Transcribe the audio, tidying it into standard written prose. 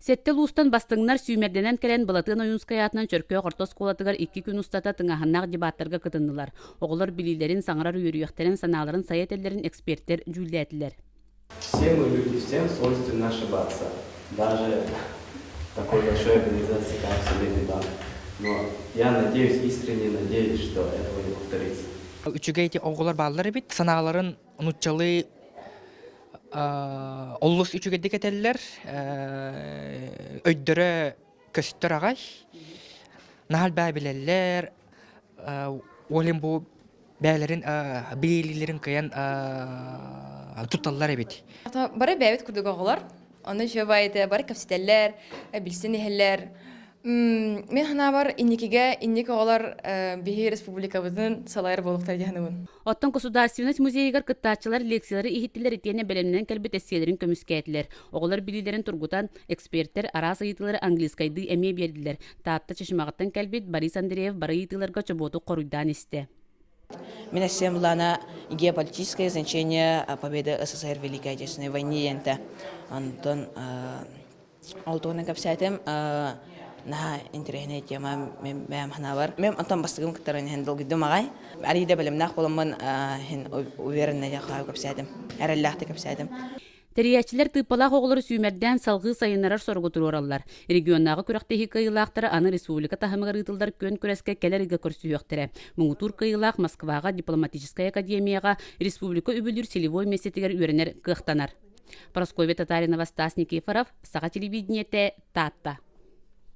Сетте лустан бастыңнар сүймерденен келен Балатын Оюнскаятынан чөркө қортос колатыгар 2 күн устата тыңаханнақ дебаттарға кытыннылар. Оғылар билилерин саңарар үйрüйөхтерин саналарын саятеллерин эксперттер жүлдәтилер. Все мы люди, всем свойственно ошибаться. Даже такой большой организации, как Всемирный банк. Но я надеюсь, искренне надеюсь, что этого не повторится. Үчүгейти оғылар баллары бит саналарын унутчалы оллус үчүгедди кетеллер, өйдөрө көстөр агай, нахал бәбилеллер, олен бу бәлерин бейлилерин кыян туталлар бит. Бары бәбит курдук оғылар, оны жөбайды, бары кәпсетеллер, билсен ихеллер. Мен хана бар инники оғылар бихи республикабыздың салайыр болуқтар дегенігін. Оттон Государственность музейгар кыттаачылар лекциялары ихиттилер итене белемнен келбет эссиелерин көмүскәтилер. Оғылар билилерин тургутан эксперттер ара сайытылары английскайды эме бердилер. Таатта чешмагыттан келбет Борис Андреев бары итыларга чоботу коруйдан исте. Меня всем лана геополитическое значение победы СССР в Великой Отечественной войне. Антон Алтона Капсятем на интересная тема мем ханавар. Мем антон бастыгым кытарын хендел гидем агай. Ариде белем нах боламын хен уверенный я хав Капсятем. Араллахты Капсятем. Териячлер тыпалақ оғылары сүймерден салғы сайынарар соргутур ораллар. Регионнағы күрәқтегі кайылақтары аны республика тахымығар ытылдар көн күрәске келерігі көрсүйіқтірі. Мұңытур кайылақ Москваға дипломатическая академияға республика үбілдір селевой месетігер үйренер кықтанар. Прасковья Татаринова, Стас Никифоров, Саға телевидениете, Татта.